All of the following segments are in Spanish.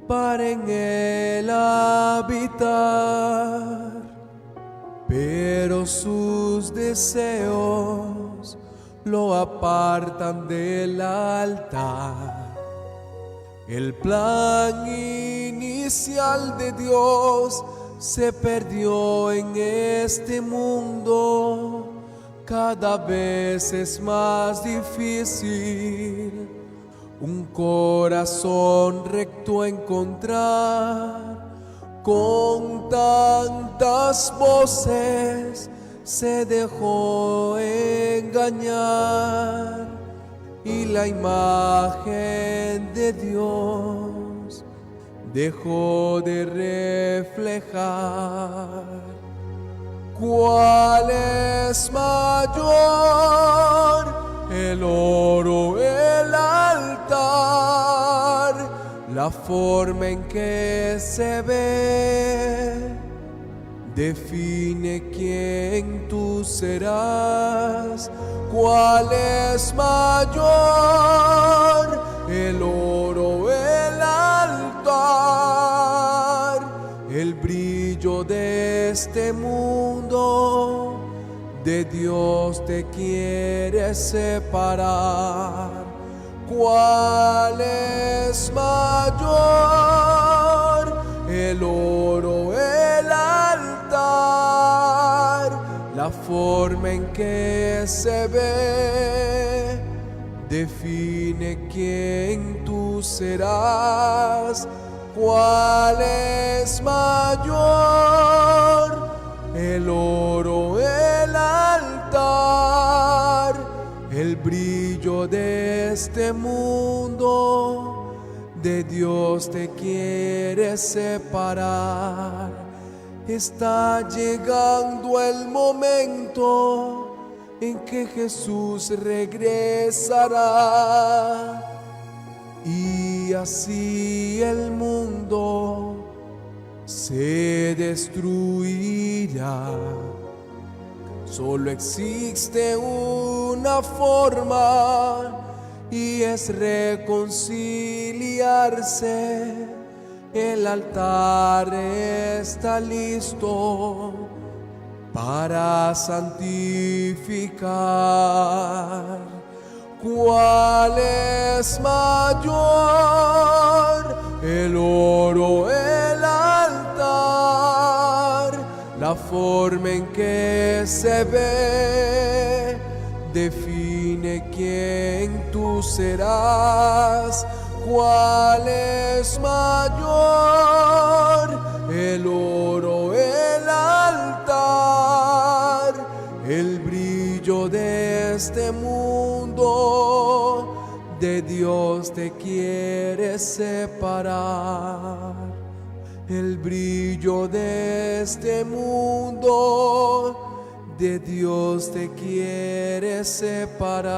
para en él habitar, pero sus deseos lo apartan del altar. El plan inicial de Dios se perdió en este mundo. Cada vez es más difícil un corazón recto encontrar. Con tantas voces se dejó engañar y la imagen de Dios dejó de reflejar. ¿Cuál es mayor, el oro o el altar? La forma en que se ve define quién tú serás. ¿Cuál es mayor, el oro o el altar? El brillo de este mundo de Dios te quiere separar. ¿Cuál es mayor, el oro o el altar? La forma en que se ve define quién tú serás. ¿Cuál es mayor, el oro o el altar? El brillo de este mundo de Dios te quiere separar. Está llegando el momento en que Jesús regresará, y así el mundo se destruirá. Solo existe una forma, y es reconciliarse. El altar está listo para santificar. ¿Cuál es mayor, el oro o el altar? La forma en que se ve define quién tú serás. ¿Cuál es mayor, el oro o el altar? El brillo de este mundo de Dios te quiere separar. El brillo de este mundo de Dios te quiere separar.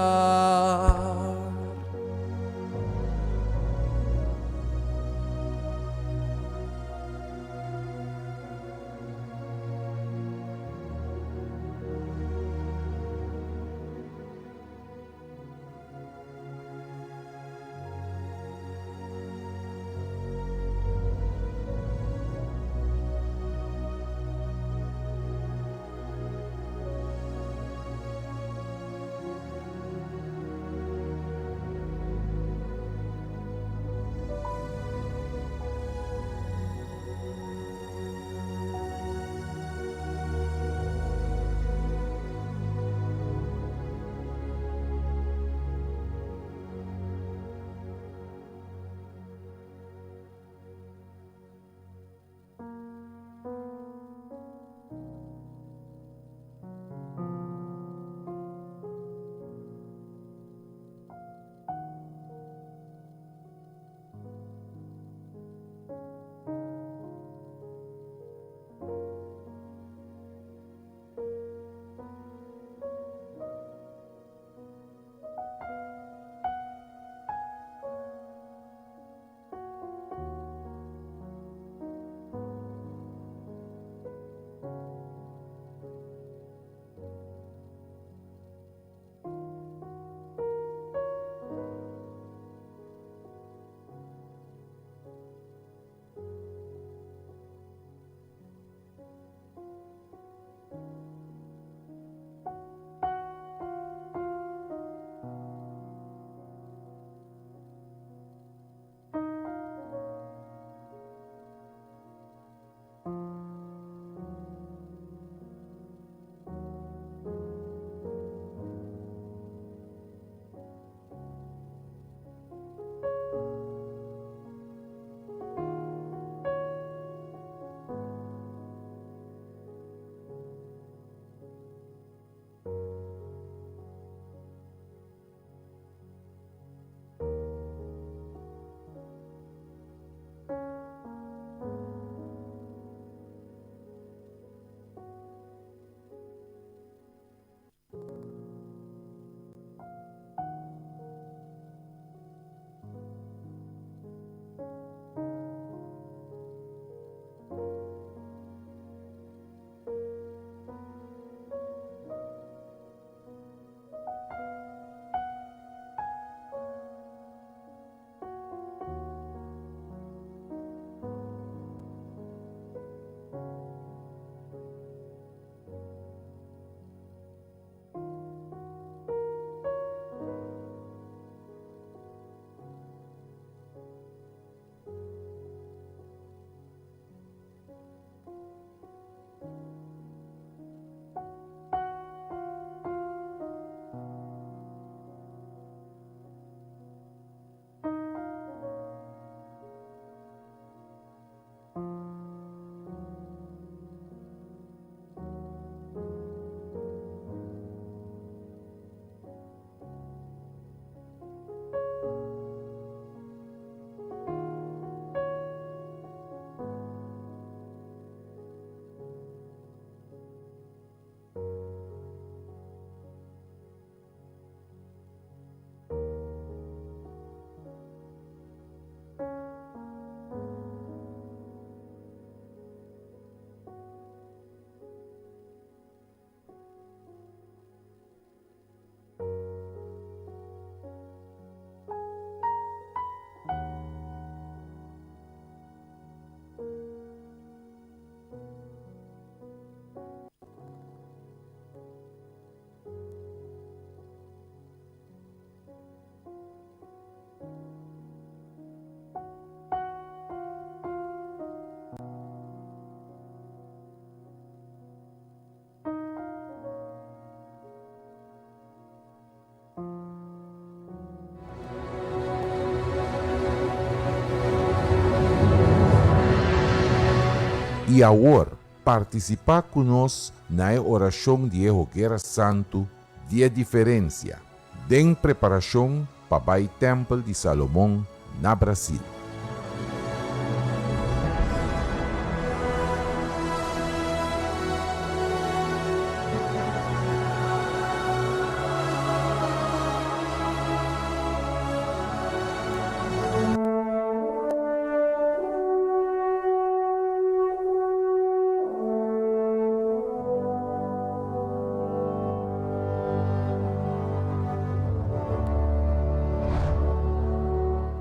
Y ahora, participa conosco na oração de Hoguera Santo, de diferença, de preparação para o Templo de Salomão, na Brasil.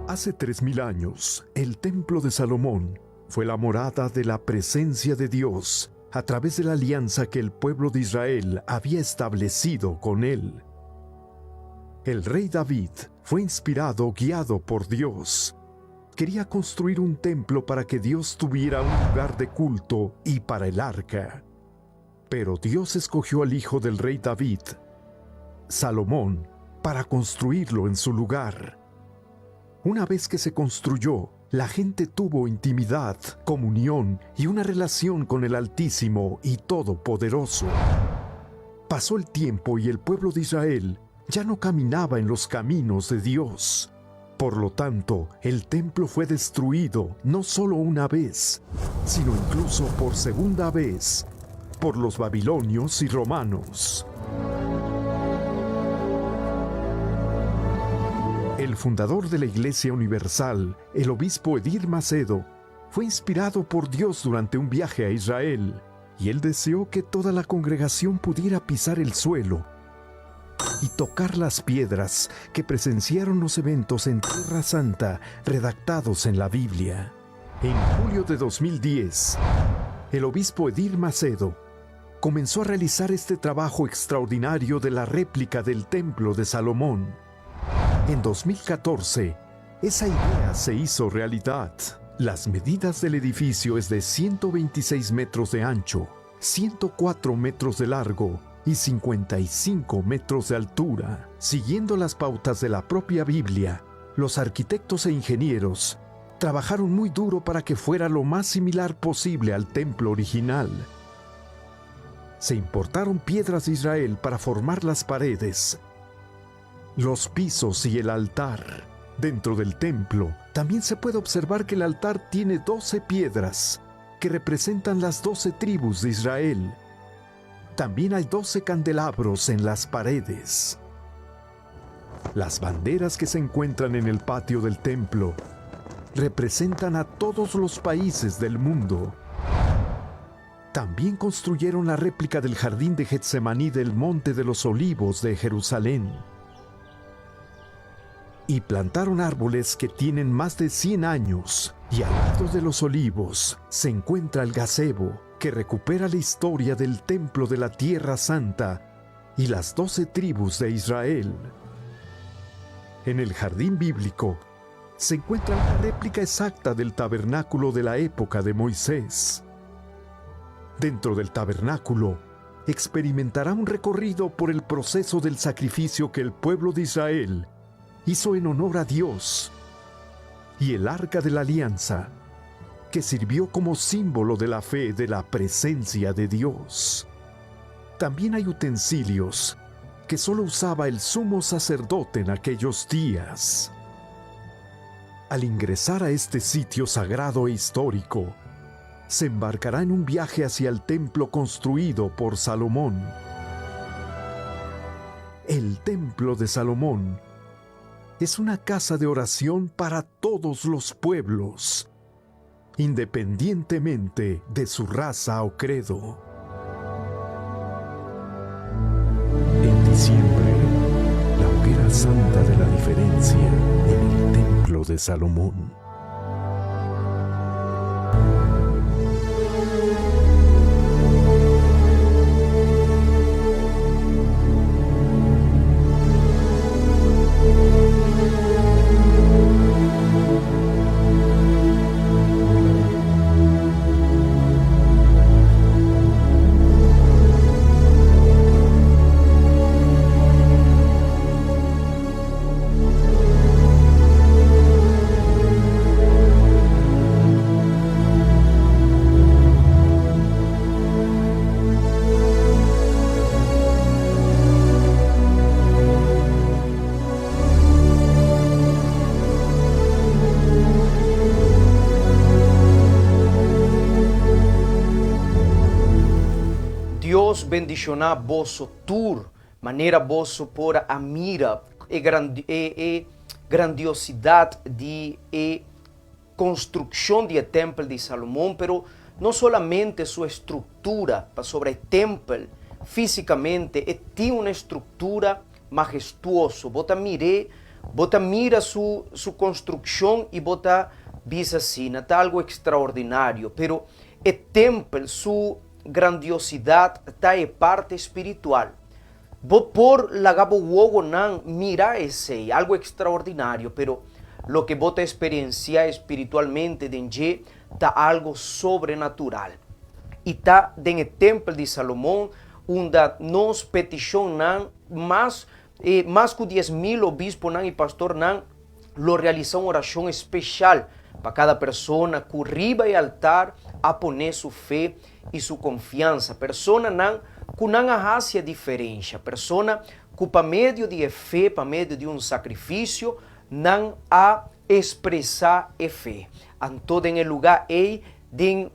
Hace 3000 años, el Templo de Salomón fue la morada de la presencia de Dios a través de la alianza que el pueblo de Israel había establecido con él. El rey David fue guiado por Dios. Quería construir un templo para que Dios tuviera un lugar de culto y para el arca. Pero Dios escogió al hijo del rey David, Salomón, para construirlo en su lugar. Una vez que se construyó, la gente tuvo intimidad, comunión y una relación con el Altísimo y Todopoderoso. Pasó el tiempo y el pueblo de Israel ya no caminaba en los caminos de Dios. Por lo tanto, el templo fue destruido no solo una vez, sino incluso por segunda vez, por los babilonios y romanos. El fundador de la Iglesia Universal, el obispo Edir Macedo, fue inspirado por Dios durante un viaje a Israel, y él deseó que toda la congregación pudiera pisar el suelo y tocar las piedras que presenciaron los eventos en Tierra Santa redactados en la Biblia. En julio de 2010, el obispo Edir Macedo comenzó a realizar este trabajo extraordinario de la réplica del Templo de Salomón. En 2014, esa idea se hizo realidad. Las medidas del edificio es de 126 metros de ancho, 104 metros de largo y 55 metros de altura. Siguiendo las pautas de la propia Biblia, los arquitectos e ingenieros trabajaron muy duro para que fuera lo más similar posible al templo original. Se importaron piedras de Israel para formar las paredes, los pisos y el altar. Dentro del templo también se puede observar que el altar tiene 12 piedras que representan las 12 tribus de Israel. También hay 12 candelabros en las paredes. Las banderas que se encuentran en el patio del templo representan a todos los países del mundo. También construyeron la réplica del jardín de Getsemaní del Monte de los Olivos de Jerusalén. Y plantaron árboles que tienen más de 100 años, y al lado de los olivos se encuentra el gazebo, que recupera la historia del templo de la Tierra Santa y las 12 tribus de Israel. En el jardín bíblico se encuentra una réplica exacta del tabernáculo de la época de Moisés. Dentro del tabernáculo experimentará un recorrido por el proceso del sacrificio que el pueblo de Israel hizo en honor a Dios, y el arca de la alianza, que sirvió como símbolo de la fe de la presencia de Dios. También hay utensilios que solo usaba el sumo sacerdote en aquellos días. Al ingresar a este sitio sagrado e histórico, se embarcará en un viaje hacia el templo construido por Salomón. El Templo de Salomón es una casa de oración para todos los pueblos, independientemente de su raza o credo. En diciembre, la hoguera santa de la diferencia en el Templo de Salomón. bendicionar vosso tour, maneira vosso por a mira e grandiosidade de construção do templo de Salomão, pero não somente sua estrutura sobre o templo, fisicamente, tem uma estrutura majestuosa. Bota mira sua construção e bota visa assim, está algo extraordinário, pero o templo, sua grandiosidade, está em parte espiritual. Por lagabo wogo nan mira esse algo extraordinário, pero lo que bota experienciar espiritualmente dentro está algo sobrenatural. E está dentro do templo de Salomão, onde nos petição nan mais que 10.000 obispos nan e pastor nan lo realizam uma oração especial para cada pessoa que riba e altar a poner sua fé e sua confiança. Persona nan que não há diferença. Persona que para meio de fé, para meio de sacrifício, não há expressar a fé. Então, em lugar aí, de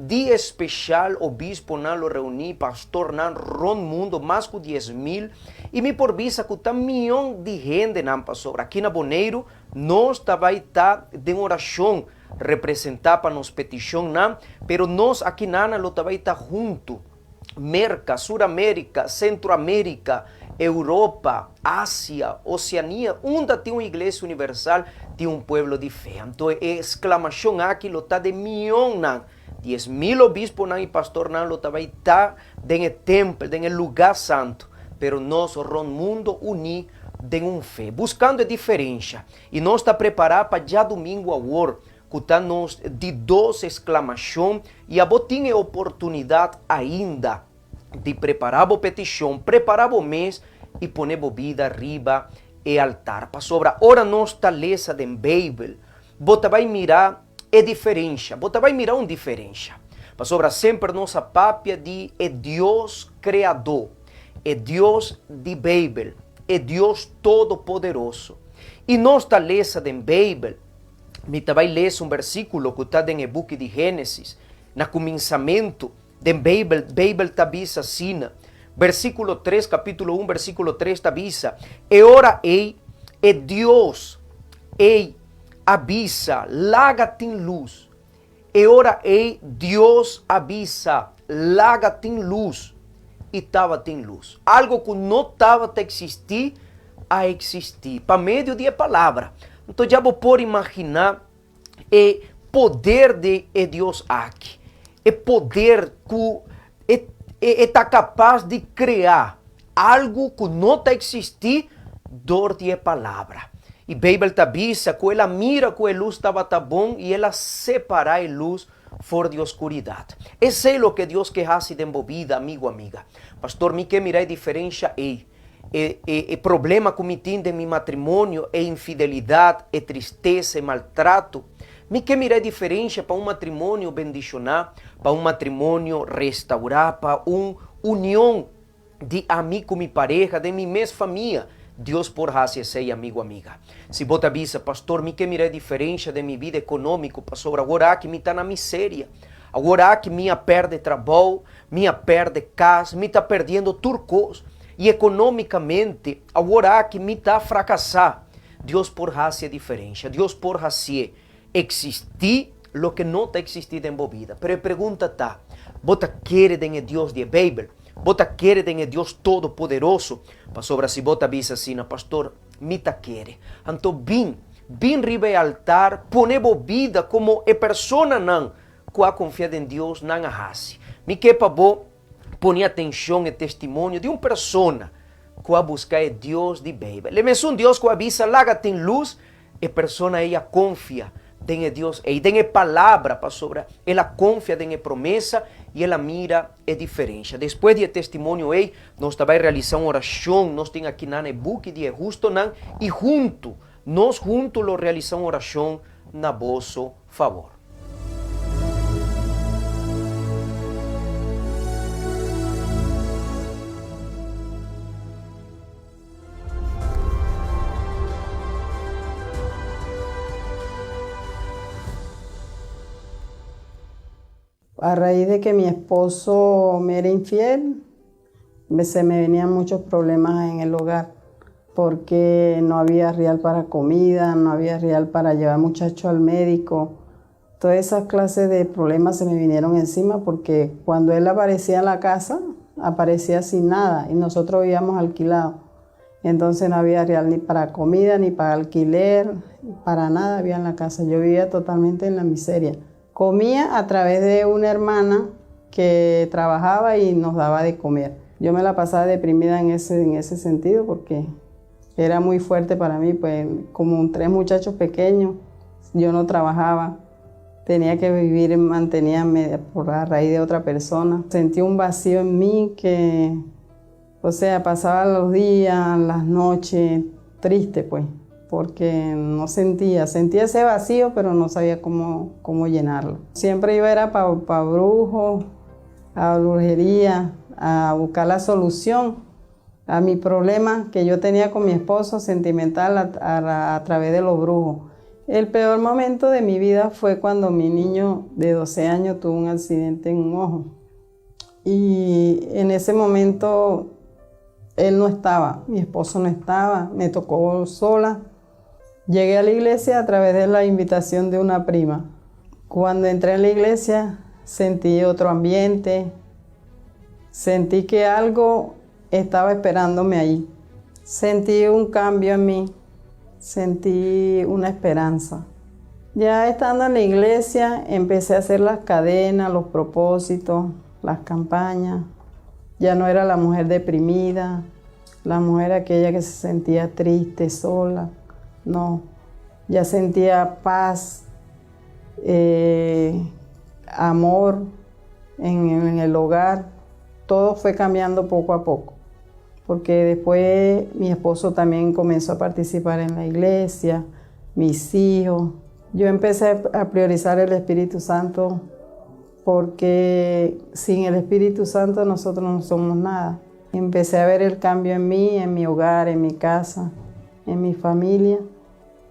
dia especial, o bispo não lo reuni, pastor não ron mundo, mais que 10.000, e me por vista que está milhão de gente não passou. Aqui na Boneiro, nós também está de oração, representar para nos petição, não, pero nós aqui na lo também está junto. Merca, Suramérica, Centroamérica, Europa, Ásia, Oceania, onde tem uma igreja universal, tem um povo de fé. Então, a exclamação aqui está de milhão, 10.000 obispos e pastor não também está no templo, no lugar santo, pero nós, o mundo, unir de fé, buscando a diferença. E nós está preparado para já domingo agora, que está nos de 2 exclamações, e a botinha oportunidade ainda de preparar a petição, preparar o mês e poner a vida arriba e altar. Para sobre ora nós está lesa de Bíblia, você vai mirar a diferença, você vai mirar uma diferença. Para sobre sempre nossa pápia de Deus Criador, Deus de Bíblia, Deus Todo-Poderoso. E nós está lesa de Bíblia, me vai ler versículo que está no book de Gênesis, no começamento de Bíblia está visa assim, versículo 3, capítulo 1, versículo 3 está visa, e ora Deus, avisa, laga tem luz, e ora Deus avisa, laga tem luz, e estava tem luz, algo que não estava a existir, para meio de palavra. Então já vou por imaginar o poder de Deus aqui. O poder que está capaz de criar algo que não está a existir dor de palavra. E a Bíblia está avisa que ela mira que a luz estava tão bom e ela separa a luz fora de oscuridade. Esse é o que Deus quer fazer de vida, amigo, amiga. Pastor, me quer mirar a diferença aí. Problema que me tem de meu matrimônio, infidelidade, tristeza, maltrato. Me quer mirar a diferença para um matrimônio bendicionar, para um matrimônio restaurar, para uma união de amigo e pareja, de minha mesma família. Deus por fazer esse amigo, amiga. Se você avisa, pastor, me quer mirar a diferença de minha vida econômica, pastor, agora que me está na miséria. Agora que me perde trabalho, me perde casa, me está perdendo turcos. E economicamente, agora que me está a fracassar, Deus por fazer a diferença. Deus por fazer existir o que não está existindo em vida. Pero a pergunta está, você quer em Deus de Bíblia? Você quer em Deus Todo-Poderoso? Pastor, se você avisa assim, pastor, me está quer. Então, bem riba ao altar, poner a vida como a pessoa não, que a confiado em Deus, não a faz. Me quer para você, põe atenção e testemunho de uma pessoa que a buscar é Deus de Bíblia. Ele é um Deus que avisa, lá tem luz, e a pessoa ela confia em Deus, e tem a palavra para sobre, ela confia em a promessa e ela mira a diferença. Depois de testemunho, nós também realizamos uma oração, nós temos aqui na book de justo, e nós juntos realizamos oração na vosso favor. A raíz de que mi esposo me era infiel, Se me venían muchos problemas en el hogar porque no había real para comida, no había real para llevar muchachos al médico. Todas esas clases de problemas se me vinieron encima porque cuando él aparecía en la casa, aparecía sin nada y nosotros vivíamos alquilados. Entonces no había real ni para comida, ni para alquiler, para nada había en la casa. Yo vivía totalmente en la miseria. Comía a través de una hermana que trabajaba y nos daba de comer. Yo me la pasaba deprimida en ese sentido porque era muy fuerte para mí, pues como 3 muchachos pequeños, yo no trabajaba. Tenía que vivir mantenida por la raíz de otra persona. Sentí un vacío en mí que, o sea, pasaba los días, las noches, triste pues, porque no sentía ese vacío, pero no sabía cómo llenarlo. Siempre iba era para brujos, a brujería, a buscar la solución a mi problema que yo tenía con mi esposo sentimental a través de los brujos. El peor momento de mi vida fue cuando mi niño de 12 años tuvo un accidente en un ojo. Y en ese momento él no estaba, mi esposo no estaba, me tocó sola. Llegué a la iglesia a través de la invitación de una prima. Cuando entré en la iglesia sentí otro ambiente, sentí que algo estaba esperándome ahí. Sentí un cambio en mí. Sentí una esperanza. Ya estando en la iglesia, empecé a hacer las cadenas, los propósitos, las campañas. Ya no era la mujer deprimida, la mujer aquella que se sentía triste, sola. No, ya sentía paz, amor en el hogar. Todo fue cambiando poco a poco. Porque después mi esposo también comenzó a participar en la iglesia, mis hijos. Yo empecé a priorizar el Espíritu Santo porque sin el Espíritu Santo nosotros no somos nada. Empecé a ver el cambio en mí, en mi hogar, en mi casa, en mi familia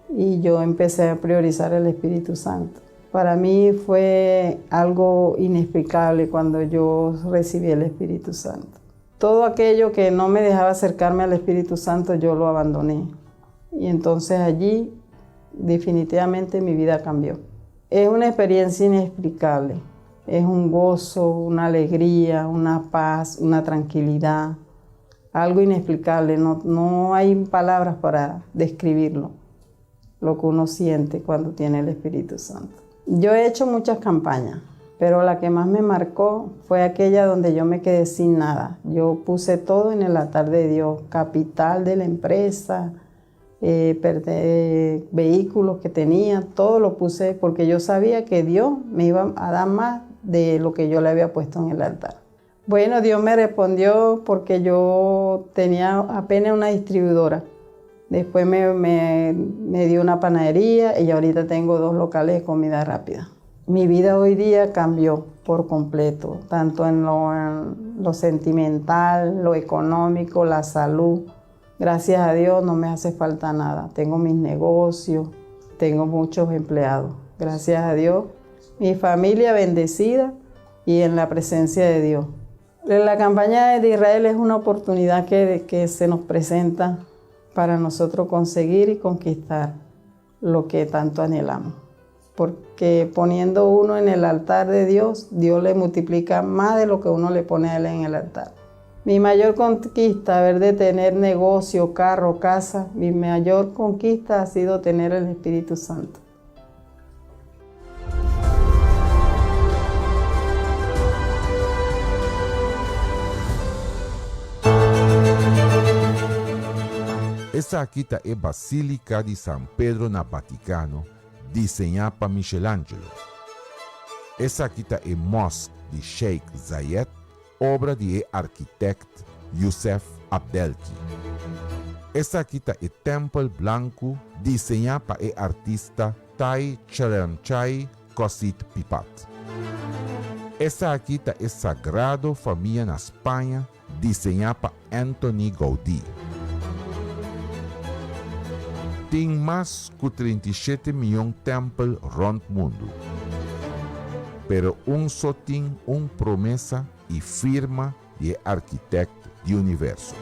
y yo empecé a priorizar el Espíritu Santo. Para mí fue algo inexplicable cuando yo recibí el Espíritu Santo. Todo aquello que no me dejaba acercarme al Espíritu Santo, yo lo abandoné. Y entonces allí definitivamente mi vida cambió. Es una experiencia inexplicable. Es un gozo, una alegría, una paz, una tranquilidad. Algo inexplicable. No hay palabras para describirlo. Lo que uno siente cuando tiene el Espíritu Santo. Yo he hecho muchas campañas. Pero la que más me marcó fue aquella donde yo me quedé sin nada. Yo puse todo en el altar de Dios, capital de la empresa, vehículos que tenía, todo lo puse porque yo sabía que Dios me iba a dar más de lo que yo le había puesto en el altar. Bueno, Dios me respondió porque yo tenía apenas una distribuidora. Después me dio una panadería y ahorita tengo 2 locales de comida rápida. Mi vida hoy día cambió por completo, tanto en lo sentimental, lo económico, la salud. Gracias a Dios no me hace falta nada. Tengo mis negocios, tengo muchos empleados. Gracias a Dios, mi familia bendecida y en la presencia de Dios. La campaña de Israel es una oportunidad que se nos presenta para nosotros conseguir y conquistar lo que tanto anhelamos. Porque poniendo uno en el altar de Dios, Dios le multiplica más de lo que uno le pone a él en el altar. Mi mayor conquista, haber de tener negocio, carro, casa, mi mayor conquista ha sido tener el Espíritu Santo. Essa aqui é a Basílica de San Pedro na Vaticano, diseñada por Michelangelo. Essa aqui é Mosque de Sheikh Zayed, obra de arquitecto Youssef Abdelki. Essa aqui é Templo Blanco, diseñado por o artista Tai Chalamchai Kosit Pipat. Essa aqui é Sagrado Família na Espanha, diseñado por Anthony Gaudí. Tem mais de 37 milhões de templos rond o mundo. Pero só tem uma promessa e firma e arquitecto do universo.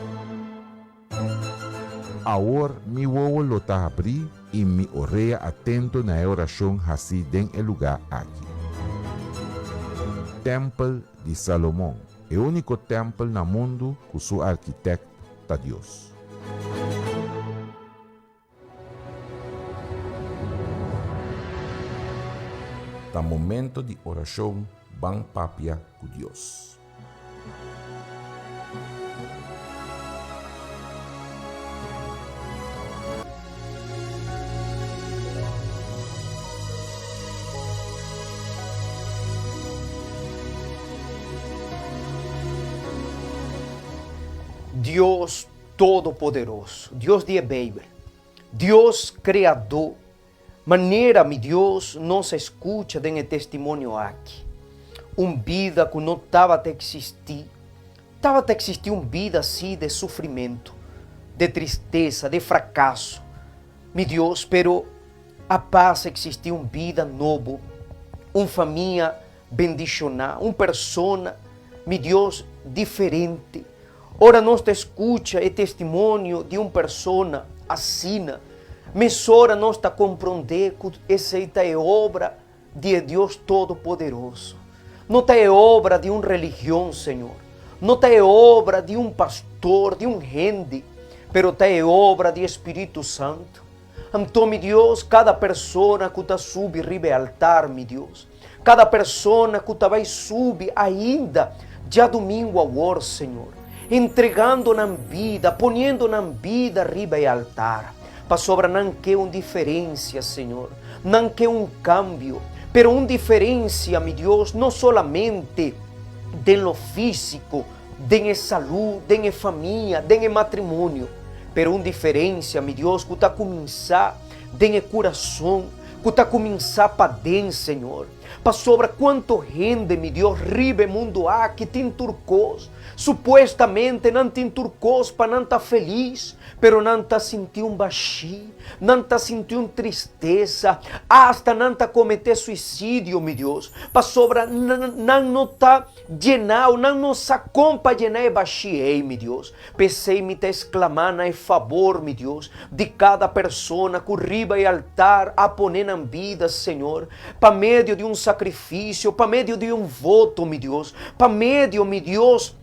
Agora, mi wowo lo tá abrir e mi orelha atento na oração assim den el lugar aqui. Templo de Salomão é o único templo no mundo que seu arquitecto é Deus. Tá momento de oração, bang papia com Deus. Deus Todo-Poderoso, Deus de Bíblia, Deus Criador, maneira, meu Deus, nos escuta em testemunho aqui. Vida que não estava a existir, vida assim de sofrimento, de tristeza, de fracasso. Meu Deus, pero a paz existiu vida novo, família bendicionada, persona, meu Deus, diferente. Ora nós te escuta e testemunho de persona assina, mas ora nós te compreender que essa é obra de Deus Todo-Poderoso. Não é obra de religião, Senhor. Não é obra de pastor, de gente, pero é obra de Espírito Santo. Então, meu Deus, cada pessoa que está subi ribe altar, meu Deus, cada pessoa que está vai subir ainda, já domingo agora, Senhor, entregando na vida, ponendo na vida riba e altar. Para sobra não quer diferença, Senhor, não quer cambio, pero diferença, meu Deus, não solamente de lo físico, de saúde, de família, de matrimônio, pero diferença, meu Deus, que está começar de coração, que está começar para dentro, Senhor. Para sobra quanto gente, meu Deus, ribe mundo aqui tem turcos, supostamente não tem turcos para não estar feliz, pero não está sentindo baixi, não está sentindo tristeza, hasta não está cometer suicídio, meu Deus. Para sobra não está llenado, não nos acompanha llenar baixi, meu Deus. Pensei me te exclamar em favor, meu Deus, de cada pessoa que riba e altar a poner na vida, Senhor, para meio de sacrifício, para meio de voto, meu Deus, para meio, meu Deus,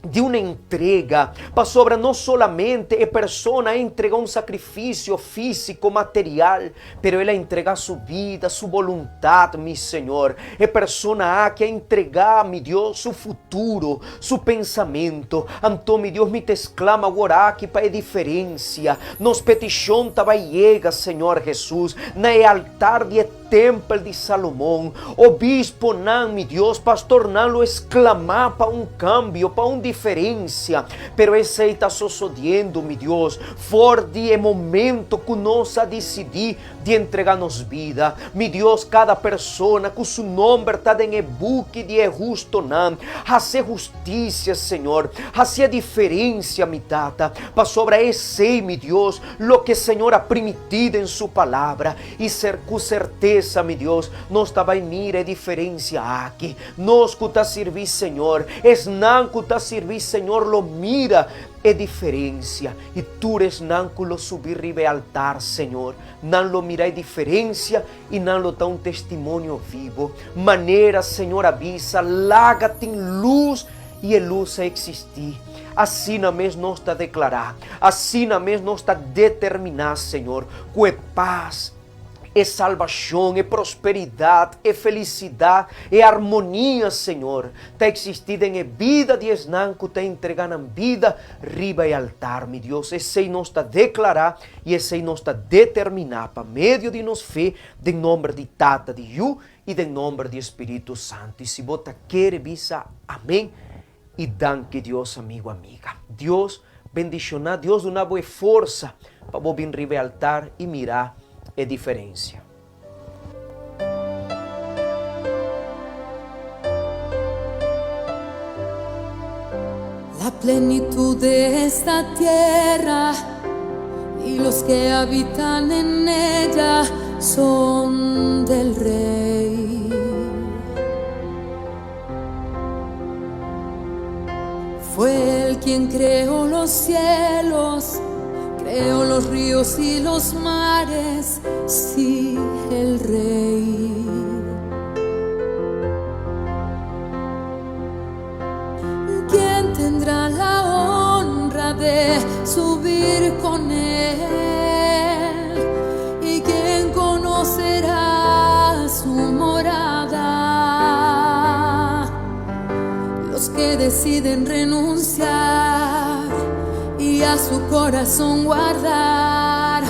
de entrega, para sobra não solamente a pessoa entregar sacrifício físico, material, pero ela entregar sua vida, sua vontade, meu Senhor. A pessoa que entregar, meu Deus, seu futuro, seu pensamento. Então, meu Deus, me te exclama agora aqui para a diferença. Nos petição vai chegar, Senhor Jesus, na altar de templo de Salomão. O bispo não, meu Deus, pastor não, lo exclamar para cambio, para diferença, pero esse está sucedendo, meu Deus, for de momento que nós a decidir de entregar-nos vida, meu Deus, cada pessoa que seu nome está em e-book de justo não, fazer justiça, Senhor, fazer diferença, mi tata, para sobre esse, meu Deus, lo que o Senhor ha permitido em sua palavra, e ser com certeza, meu Deus, nós também mira a diferença aqui, nós que está servir, Senhor, es não que está servir, Senhor, lo mira é diferença, e tu eres não que lo subir ribe altar, Senhor, não lo mira é diferença, e não lo dá testemunho vivo, maneira, Senhor, avisa, laga tem luz, e a luz a existir. Assim mesmo nós está declarar, assim mesmo nós está determinar, Senhor, que é paz, é salvação, é prosperidade, é felicidade, é harmonia, Senhor. Está existindo em vida de esnã que está entregando vida, riba e altar, meu Deus. Esse nós está declarar e esse nós está determinar para meio de nos fé, em nome de Tata, de Yu e em nome de Espírito Santo. E se você quer, visa, amém. E danke Deus, amigo, amiga. Deus bendicionar, Deus uma boa força para você vir riba e altar e mirar a diferença. La plenitud de esta tierra y los que habitan en ella son del Rey. quien creó los cielos, creó los ríos y los mares, sí, el Rey. ¿Quién tendrá la honra de subir con él? ¿Y quién conocerá su morada? Los que deciden renunciar y a su corazón guardar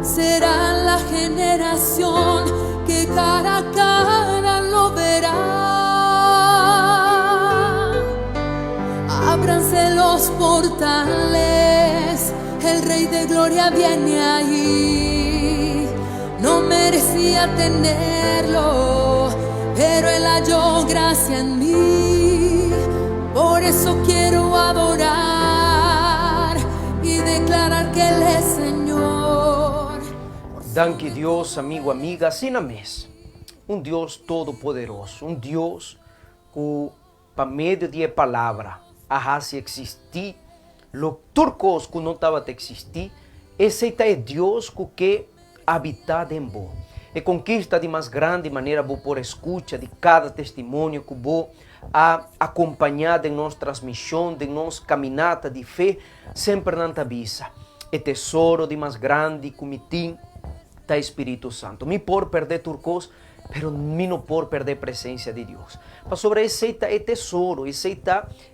serán la generación que cara a cara lo verá. Ábranse los portales, el Rey de Gloria viene ahí. No merecía tenerlo, pero Él halló gracia en mí. Por eso quiero adorar y declarar que Él es Señor. Danke Deus, amigo, amiga, assim na mesa. Deus todo-poderoso, Deus que, por meio de palavra, se existir, lo turcos que não estava a existir, esse é Deus que habita em vós. E conquista de mais grande maneira vou por escuta de cada testemunho que vou acompanhar em nossa transmissão, de nossa caminhada de fé, sempre na avisa. E tesouro de mais grande que me tem, está Espírito Santo. Me por perder turcos, pero me não por perder a presença de Deus. Mas sobre esse é tesouro, esse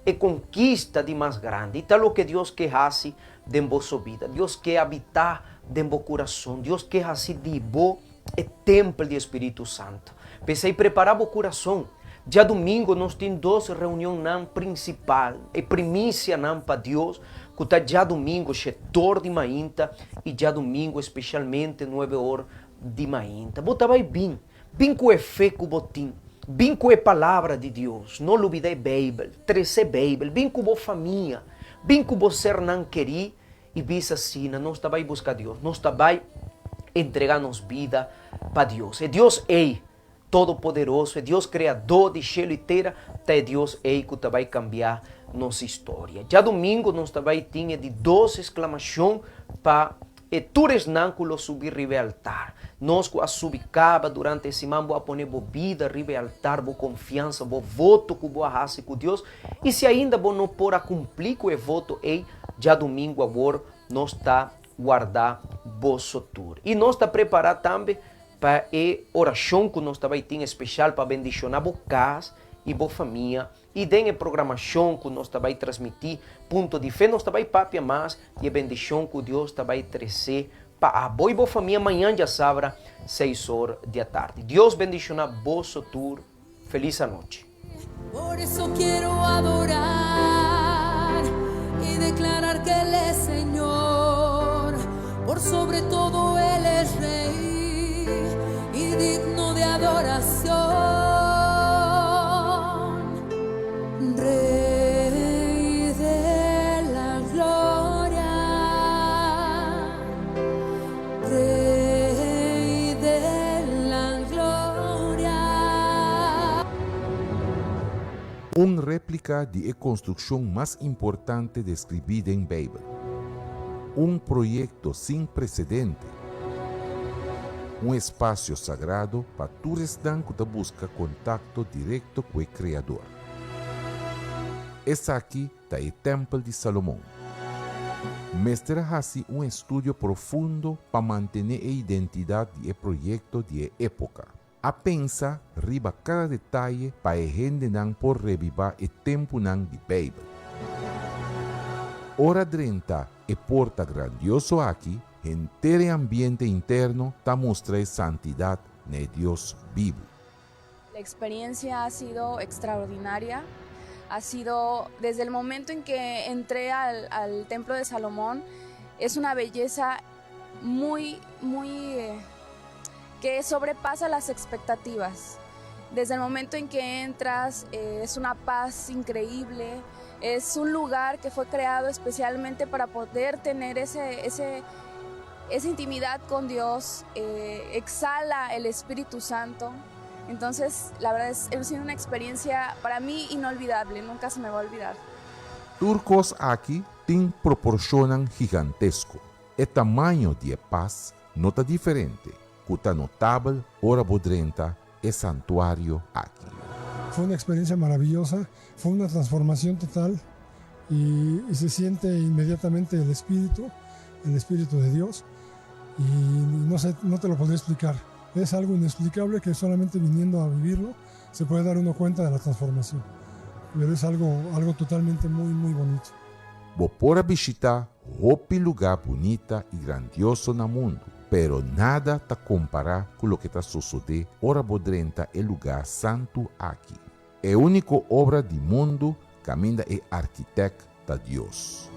é conquista de mais grande. E tal o que Deus quer fazer de vossa vida. Deus quer habitar de vosso coração. Deus quer fazer de vós o templo do Espírito Santo. Pensei preparar o coração. Dia domingo nós temos 2 reuniões principais. E primícia para Deus, que está dia domingo, setor de mainta, e dia domingo especialmente 9 horas de mainta. Você vai bem. Vem com a fé que você tem, vem com a palavra de Deus, não olvide a Bíblia, trazer a Bíblia, vem com a família, vem com você não querer e visa assim, nós também buscar Deus, nós também entregar nossa vida para Deus. É Deus todo-poderoso, é Deus criador de céu e terra, é Deus que também cambiar nossa história. Já domingo nós também tínhamos de 2 exclamações para Tures Nânculo subir ribe altar. Nós a subicaba durante esse ano vou pôr vida ribe altar, vou confiança, vou voto que vou fazer com Deus. E se ainda vou não pôr a cumprir com o voto, já domingo agora nós está guardar vosso tour. E nós está preparado também para a oração que nós também tem especial para bendicionar a casa e a família. E tem a programação que nós também transmitir, ponto de fé, nós também papia mais, e a bendição que Deus também trazer para a boa família amanhã já sabe, 6 horas da tarde. Deus bendicionar vosso tour. Feliz noite. Por eso quiero adorar y declarar que Él es Señor. Por sobre todo Él es Rey y digno de adoración. Rey de la gloria, Rey de la gloria. Uma réplica de a construção mais importante describida em Bíblia. Projeto sem precedente. Espaço sagrado para todos que busca contato direto com o Criador. Esse aqui está o Templo de Salomão. Mestre hace estudo profundo para manter a identidade do projeto de época. A pensa riba cada detalhe para a gente não por revivar o tempo não de Bíblia. Ora 30 e porta grandioso aqui, inteiro ambiente interno está mostrar santidade de Deus vivo. La experiencia ha sido extraordinaria. Ha sido desde el momento en que entré al Templo de Salomón, es una belleza muy que sobrepasa las expectativas. Desde el momento en que entras, es una paz increíble. Es un lugar que fue creado especialmente para poder tener esa intimidad con Dios. Exhala el Espíritu Santo. Entonces, la verdad ha sido una experiencia para mí inolvidable, nunca se me va a olvidar. Turcos aqui têm proporcionam gigantesco. O tamanho de paz não está diferente. Cuta notável, hora bodrenta, e santuário aqui. Fue una experiencia maravillosa, fue una transformación total y se siente inmediatamente el Espíritu de Dios y no sé, no te lo podría explicar. Es algo inexplicable que solamente viniendo a vivirlo se puede dar uno cuenta de la transformación. Pero es algo totalmente muy, muy bonito. Vou pôr a visitar outro lugar bonita e grandioso no mundo, pero nada te comparar com o que está sucedendo hora bodrenta e lugar santo aqui. É a única obra do mundo que ainda é arquiteto de Deus.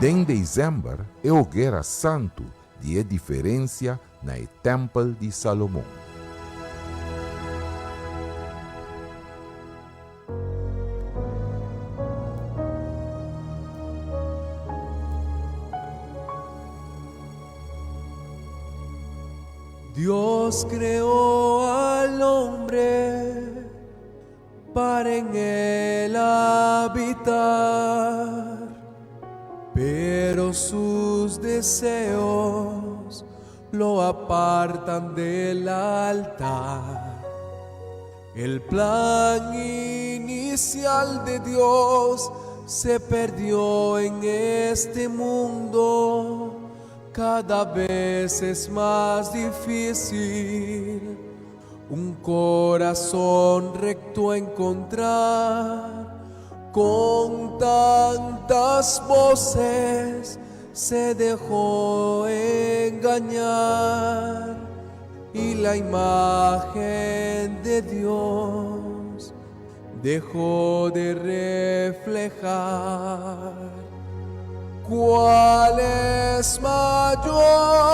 Em dezembro é o Guerra Santo de diferença no Templo de Salomão. Dios creó al hombre para en él habitar, pero sus deseos lo apartan del altar. El plan inicial de Dios se perdió en este mundo. Cada vez es más difícil un corazón recto encontrar. Con tantas voces se dejó engañar y la imagen de Dios dejó de reflejar. ¿Cuál es mayor?